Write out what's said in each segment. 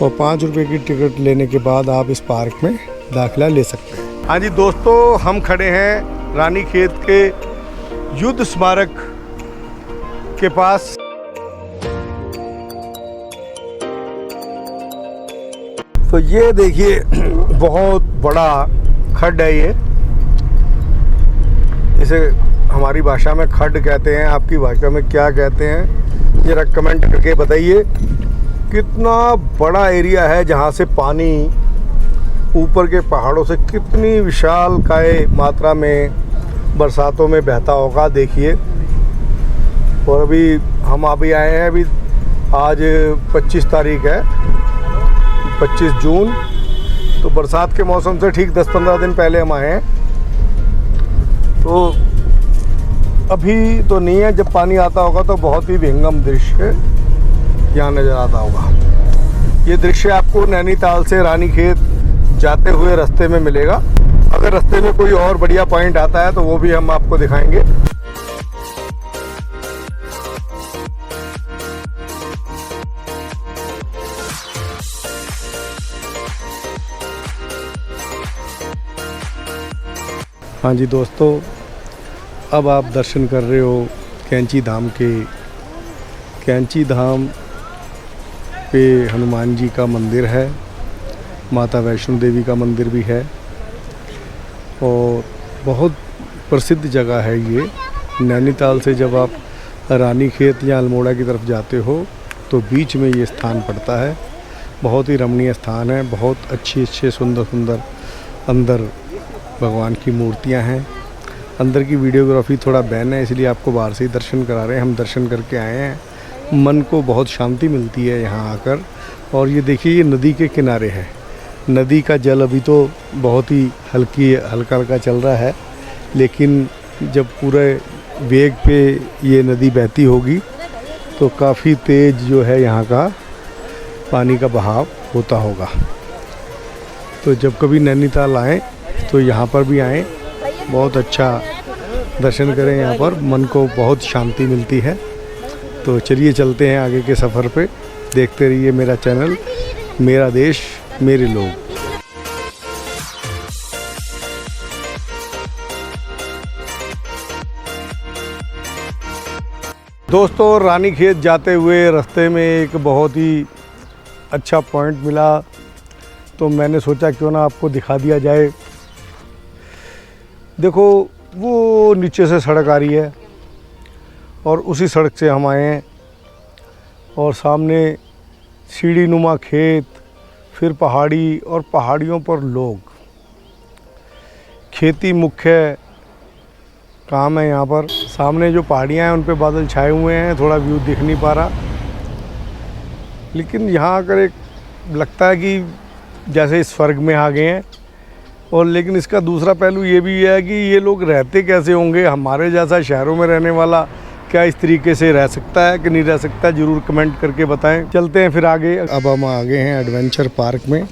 और 5 रुपये की टिकट लेने के बाद आप इस पार्क में दाखिला ले सकते हैं। हाँ जी दोस्तों, हम खड़े हैं रानीखेत के युद्ध स्मारक के पास। तो ये देखिए बहुत बड़ा खड्ड है ये, इसे हमारी भाषा में खड्ड कहते हैं, आपकी भाषा में क्या कहते हैं जरा कमेंट करके बताइए। कितना बड़ा एरिया है जहाँ से पानी ऊपर के पहाड़ों से कितनी विशाल काय मात्रा में बरसातों में बहता होगा, देखिए। और अभी हम अभी आए हैं, अभी आज 25 तारीख है, 25 जून। तो बरसात के मौसम से ठीक 10-15 दिन पहले हम आए हैं। तो अभी तो नहीं है, जब पानी आता होगा तो बहुत ही विहंगम दृश्य यहाँ नज़र आता होगा। ये दृश्य आपको नैनीताल से रानीखेत जाते हुए रास्ते में मिलेगा। अगर रास्ते में कोई और बढ़िया पॉइंट आता है तो वो भी हम आपको दिखाएंगे। हाँ जी दोस्तों, अब आप दर्शन कर रहे हो कैंची धाम के। कैंची धाम पे हनुमान जी का मंदिर है, माता वैष्णो देवी का मंदिर भी है और बहुत प्रसिद्ध जगह है ये। नैनीताल से जब आप रानीखेत या अल्मोड़ा की तरफ जाते हो तो बीच में ये स्थान पड़ता है। बहुत ही रमणीय स्थान है, बहुत अच्छे सुंदर सुंदर अंदर भगवान की मूर्तियां हैं। अंदर की वीडियोग्राफी थोड़ा बैन है, इसलिए आपको बाहर से ही दर्शन करा रहे हैं। हम दर्शन करके आए हैं, मन को बहुत शांति मिलती है यहाँ आकर। और ये देखिए, ये नदी के किनारे है। नदी का जल अभी तो बहुत ही हल्का हल्का चल रहा है, लेकिन जब पूरे वेग पे ये नदी बहती होगी तो काफ़ी तेज़ जो है यहाँ का पानी का बहाव होता होगा। तो जब कभी नैनीताल आएँ तो यहाँ पर भी आएँ, बहुत अच्छा दर्शन करें। यहाँ पर मन को बहुत शांति मिलती है। तो चलिए चलते हैं आगे के सफ़र पे। देखते रहिए मेरा चैनल, मेरा देश मेरे लोग। दोस्तों, रानीखेत जाते हुए रास्ते में एक बहुत ही अच्छा पॉइंट मिला, तो मैंने सोचा क्यों ना आपको दिखा दिया जाए। देखो, वो नीचे से सड़क आ रही है और उसी सड़क से हम आए हैं और सामने सीढ़ी नुमा खेत, फिर पहाड़ी और पहाड़ियों पर लोग। खेती मुख्य काम है यहाँ पर। सामने जो पहाड़ियाँ हैं उन पे बादल छाए हुए हैं, थोड़ा व्यू दिख नहीं पा रहा, लेकिन यहाँ आकर एक लगता है कि जैसे इस स्वर्ग में आ गए हैं। और लेकिन इसका दूसरा पहलू ये भी है कि ये लोग रहते कैसे होंगे। हमारे जैसा शहरों में रहने वाला क्या इस तरीके से रह सकता है कि नहीं रह सकता, ज़रूर कमेंट करके बताएं। चलते हैं फिर आगे। अब हम आ गए हैं एडवेंचर पार्क में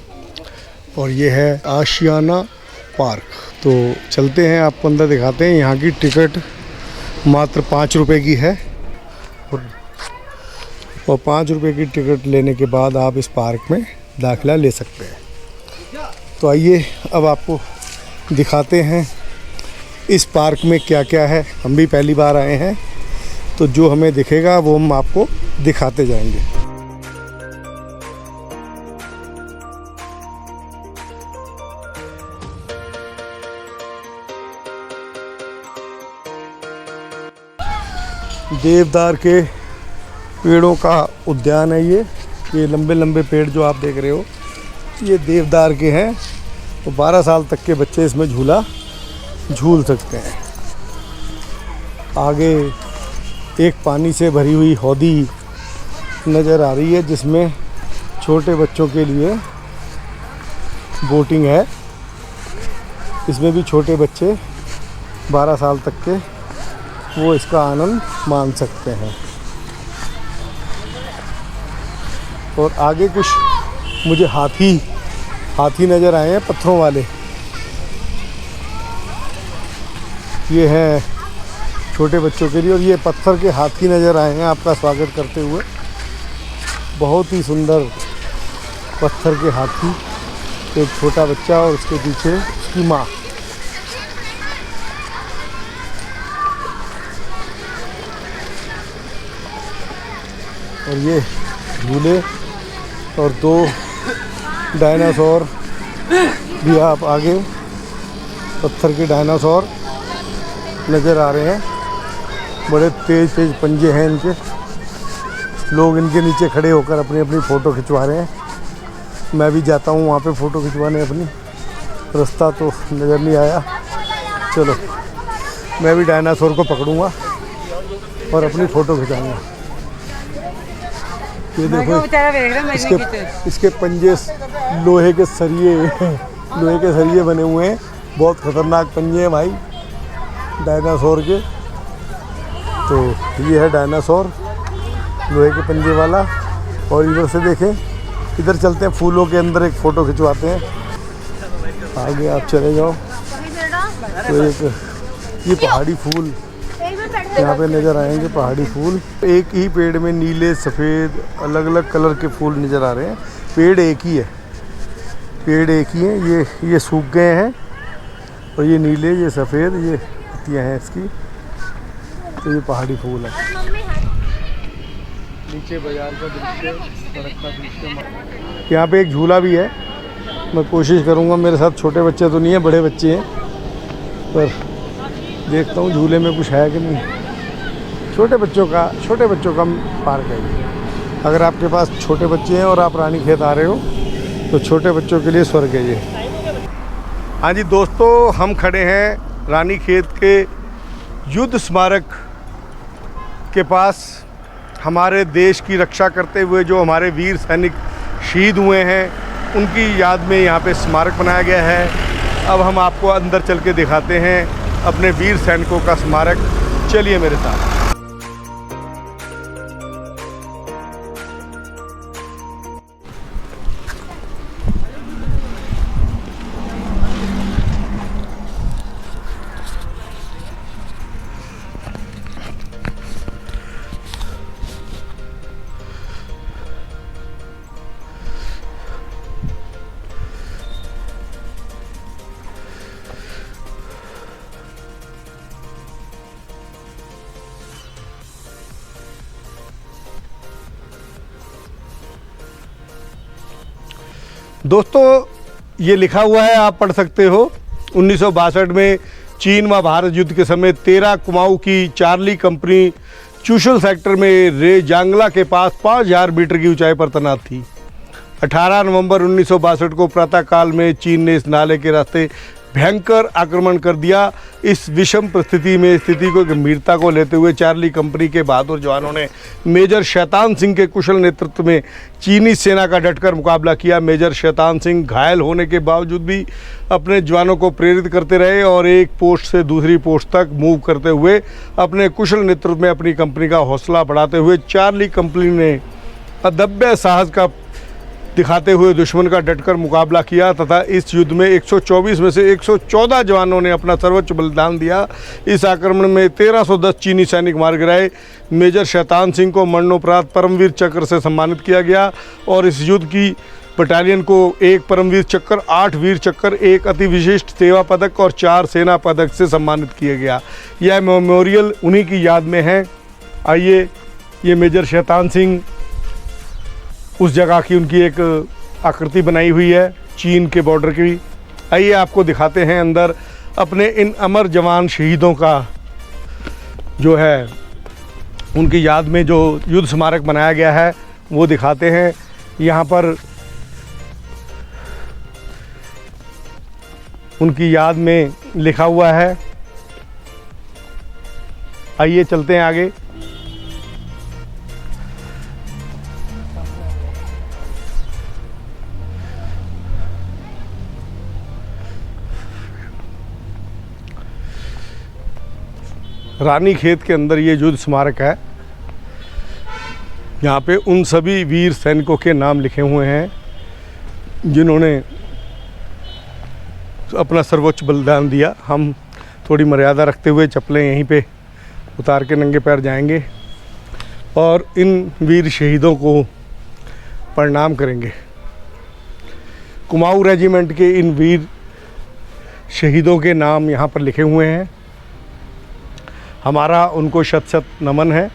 और ये है आशियाना पार्क। तो चलते हैं, आपको अंदर दिखाते हैं। यहाँ की टिकट मात्र 5 रुपये की है और 5 रुपये की टिकट लेने के बाद आप इस पार्क में दाखिला ले सकते हैं। तो आइए अब आपको दिखाते हैं इस पार्क में क्या क्या है। हम भी पहली बार आए हैं, तो जो हमें दिखेगा वो हम आपको दिखाते जाएंगे। देवदार के पेड़ों का उद्यान है ये लंबे लंबे पेड़ जो आप देख रहे हो ये देवदार के हैं। तो 12 साल तक के बच्चे इसमें झूला झूल सकते हैं। आगे एक पानी से भरी हुई हौदी नज़र आ रही है जिसमें छोटे बच्चों के लिए बोटिंग है। इसमें भी छोटे बच्चे 12 साल तक के वो इसका आनंद मान सकते हैं। और आगे कुछ मुझे हाथी नज़र आए हैं पत्थरों वाले। ये हैं छोटे बच्चों के लिए और ये पत्थर के हाथी नज़र आए हैं आपका स्वागत करते हुए। बहुत ही सुंदर पत्थर के हाथी, एक छोटा बच्चा और उसके पीछे उसकी माँ। और ये झूले और 2 डायनासोर भी आप आगे, पत्थर के डायनासोर नज़र आ रहे हैं। बड़े तेज तेज पंजे हैं इनके। लोग इनके नीचे खड़े होकर अपनी अपनी फ़ोटो खिंचवा रहे हैं। मैं भी जाता हूँ वहाँ पे फ़ोटो खिंचवाने अपनी। रास्ता तो नज़र नहीं आया। चलो मैं भी डायनासोर को पकड़ूँगा और अपनी फ़ोटो खिंचाऊँगा। ये देखो इसके पंजे लोहे के सरिये बने हुए हैं। बहुत ख़तरनाक पंजे हैं भाई डायनासोर के। तो ये है डायनासोर लोहे के पंजे वाला। और इधर से देखें, इधर चलते हैं फूलों के अंदर, एक फ़ोटो खिंचवाते हैं। आगे आप चले जाओ तो एक ये पहाड़ी फूल यहाँ पे नज़र आएंगे। पहाड़ी फूल एक ही पेड़ में नीले सफ़ेद अलग अलग कलर के फूल नज़र आ रहे हैं। पेड़ एक ही है। ये सूख गए हैं और ये नीले, ये सफ़ेद, ये पत्तियाँ हैं इसकी। तो ये पहाड़ी फूल है। नीचे बाजार का दृश्य, सड़क का दृश्य। यहाँ पे एक झूला भी है। मैं कोशिश करूँगा, मेरे साथ छोटे बच्चे तो नहीं है, बड़े बच्चे हैं, पर देखता हूँ झूले में कुछ है कि नहीं। छोटे बच्चों का पार्क है ये। अगर आपके पास छोटे बच्चे हैं और आप रानीखेत आ रहे हो तो छोटे बच्चों के लिए स्वर्ग है ये। हाँ जी दोस्तों, हम खड़े हैं रानीखेत के युद्ध स्मारक के पास। हमारे देश की रक्षा करते हुए जो हमारे वीर सैनिक शहीद हुए हैं, उनकी याद में यहाँ पे स्मारक बनाया गया है। अब हम आपको अंदर चल के दिखाते हैं अपने वीर सैनिकों का स्मारक। चलिए मेरे साथ। दोस्तों ये लिखा हुआ है, आप पढ़ सकते हो। 1962 में चीन व भारत युद्ध के समय 13 कुमाऊं की चार्ली कंपनी चुशल सेक्टर में रे जांगला के पास 5000 मीटर की ऊंचाई पर तैनात थी। 18 नवंबर 1962 को प्रातःकाल में चीन ने इस नाले के रास्ते भयंकर आक्रमण कर दिया। इस विषम परिस्थिति में स्थिति को गंभीरता को लेते हुए चार्ली कंपनी के बहादुर जवानों ने मेजर शैतान सिंह के कुशल नेतृत्व में चीनी सेना का डटकर मुकाबला किया। मेजर शैतान सिंह घायल होने के बावजूद भी अपने जवानों को प्रेरित करते रहे और एक पोस्ट से दूसरी पोस्ट तक मूव करते हुए अपने कुशल नेतृत्व में अपनी कंपनी का हौसला बढ़ाते हुए चार्ली कंपनी ने अदम्य साहस का दिखाते हुए दुश्मन का डटकर मुकाबला किया तथा इस युद्ध में 124 में से 114 जवानों ने अपना सर्वोच्च बलिदान दिया। इस आक्रमण में 1310 चीनी सैनिक मारे गए। मेजर शैतान सिंह को मरणोपरांत परमवीर चक्र से सम्मानित किया गया और इस युद्ध की बटालियन को 1 परमवीर चक्र, 8 वीर चक्र, 1 अति विशिष्ट सेवा पदक और 4 सेना पदक से सम्मानित किया गया। यह मेमोरियल उन्हीं की याद में है। आइए, ये मेजर शैतान सिंह उस जगह की उनकी एक आकृति बनाई हुई है चीन के बॉर्डर की। आइए आपको दिखाते हैं अंदर अपने इन अमर जवान शहीदों का जो है उनकी याद में जो युद्ध स्मारक बनाया गया है वो दिखाते हैं। यहाँ पर उनकी याद में लिखा हुआ है। आइए चलते हैं आगे। रानीखेत के अंदर ये युद्ध स्मारक है। यहाँ पे उन सभी वीर सैनिकों के नाम लिखे हुए हैं जिन्होंने अपना सर्वोच्च बलिदान दिया। हम थोड़ी मर्यादा रखते हुए चप्पलें यहीं पे उतार के नंगे पैर जाएंगे और इन वीर शहीदों को प्रणाम करेंगे। कुमाऊं रेजिमेंट के इन वीर शहीदों के नाम यहाँ पर लिखे हुए हैं। हमारा उनको शत शत नमन है।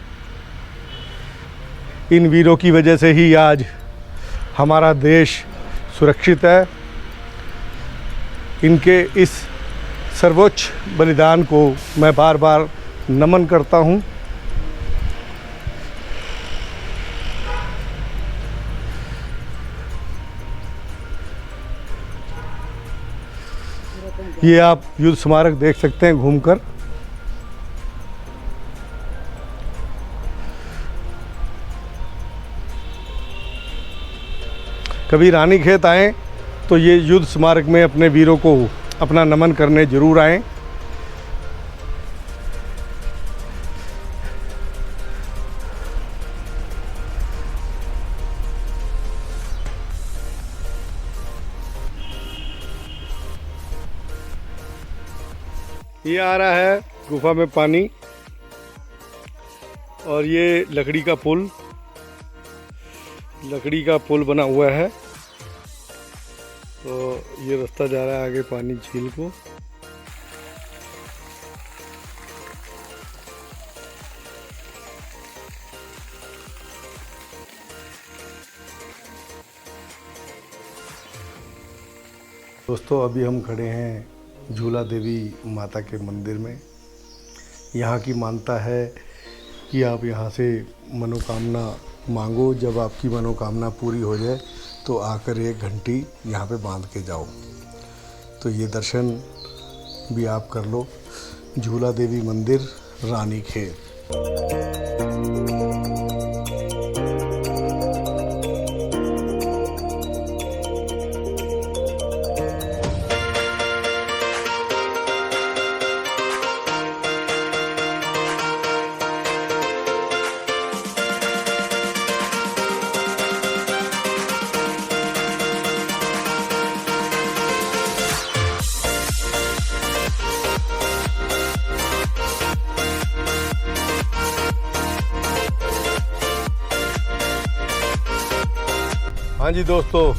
इन वीरों की वजह से ही आज हमारा देश सुरक्षित है। इनके इस सर्वोच्च बलिदान को मैं बार बार नमन करता हूँ। ये आप युद्ध स्मारक देख सकते हैं घूमकर। कभी रानीखेत आएँ तो ये युद्ध स्मारक में अपने वीरों को अपना नमन करने जरूर आएँ। ये आ रहा है गुफा में पानी और ये लकड़ी का पुल बना हुआ है। तो ये रास्ता जा रहा है आगे पानी झील को। दोस्तों अभी हम खड़े हैं झूला देवी माता के मंदिर में। यहाँ की मान्यता है कि आप यहाँ से मनोकामना मांगो, जब आपकी मनोकामना पूरी हो जाए तो आकर एक घंटी यहाँ पे बांध के जाओ। तो ये दर्शन भी आप कर लो। झूला देवी मंदिर, रानीखेत। हाँ जी दोस्तों,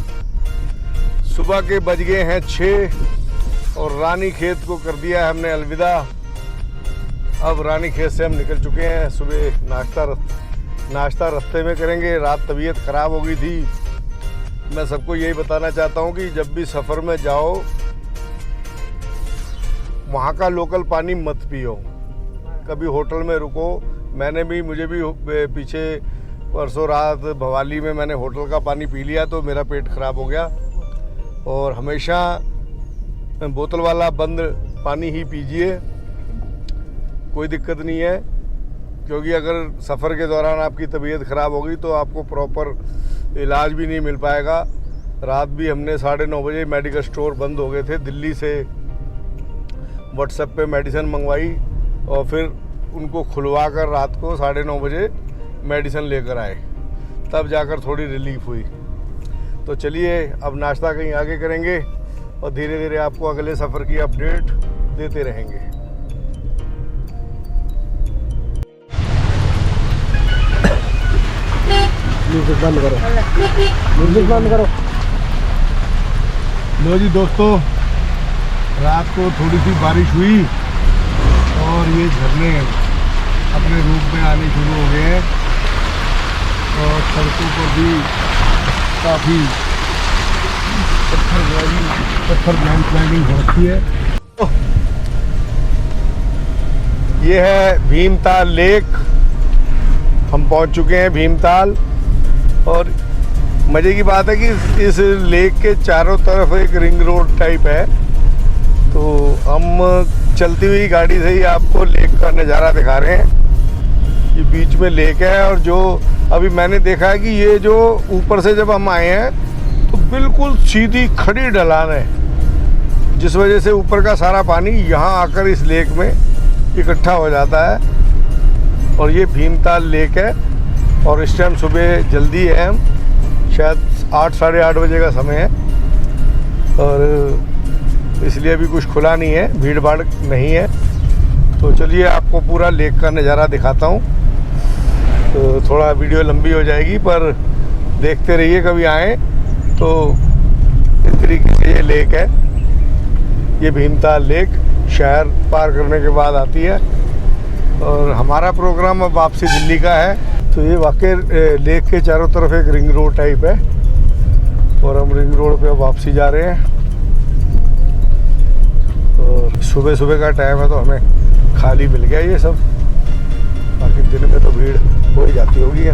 सुबह के बज गए हैं 6 और रानीखेत को कर दिया है हमने अलविदा। अब रानीखेत से हम निकल चुके हैं। सुबह नाश्ता रास्ते में करेंगे। रात तबीयत ख़राब हो गई थी। मैं सबको यही बताना चाहता हूँ कि जब भी सफ़र में जाओ वहाँ का लोकल पानी मत पियो, कभी होटल में रुको। मुझे भी पीछे परसों रात भवाली में मैंने होटल का पानी पी लिया तो मेरा पेट ख़राब हो गया। और हमेशा बोतल वाला बंद पानी ही पीजिए, कोई दिक्कत नहीं है। क्योंकि अगर सफ़र के दौरान आपकी तबीयत ख़राब हो गई तो आपको प्रॉपर इलाज भी नहीं मिल पाएगा। रात भी हमने 9:30 बजे मेडिकल स्टोर बंद हो गए थे। दिल्ली से व्हाट्सएप पे मेडिसिन मंगवाई और फिर उनको खुलवा कर रात को 9:30 बजे मेडिसिन लेकर आए, तब जाकर थोड़ी रिलीफ हुई। तो चलिए अब नाश्ता कहीं आगे करेंगे और धीरे धीरे आपको अगले सफ़र की अपडेट देते रहेंगे। म्यूजिक बंद करो। लो जी दोस्तों, रात को थोड़ी सी बारिश हुई और ये झरने अपने रूप में आने शुरू हो गए हैं और सड़कों पर भी काफ़ी पत्थर लैंडस्लाइडिंग हो रखी है। ये है भीमताल लेक। हम पहुंच चुके हैं भीमताल और मज़े की बात है कि इस लेक के चारों तरफ एक रिंग रोड टाइप है। तो हम चलती हुई गाड़ी से ही आपको लेक का नज़ारा दिखा रहे हैं। ये बीच में लेक है और जो अभी मैंने देखा है कि ये जो ऊपर से जब हम आए हैं तो बिल्कुल सीधी खड़ी ढलान है, जिस वजह से ऊपर का सारा पानी यहाँ आकर इस लेक में इकट्ठा हो जाता है। और ये भीमताल लेक है और इस टाइम सुबह जल्दी है, हम शायद 8 साढ़े 8 बजे का समय है और इसलिए अभी कुछ खुला नहीं है, भीड़ भाड़ नहीं है। तो चलिए आपको पूरा लेक का नज़ारा दिखाता हूँ। तो थोड़ा वीडियो लंबी हो जाएगी पर देखते रहिए, कभी आएँ तो तरीके से ये लेक है। ये भीमताल लेक शहर पार करने के बाद आती है और हमारा प्रोग्राम अब वापसी दिल्ली का है। तो ये वाकई लेक के चारों तरफ एक रिंग रोड टाइप है और हम रिंग रोड पे अब वापसी जा रहे हैं। और सुबह सुबह का टाइम है तो हमें खाली मिल गया ये सब, बाकी दिन में तो भीड़ हो ही जाती होगी।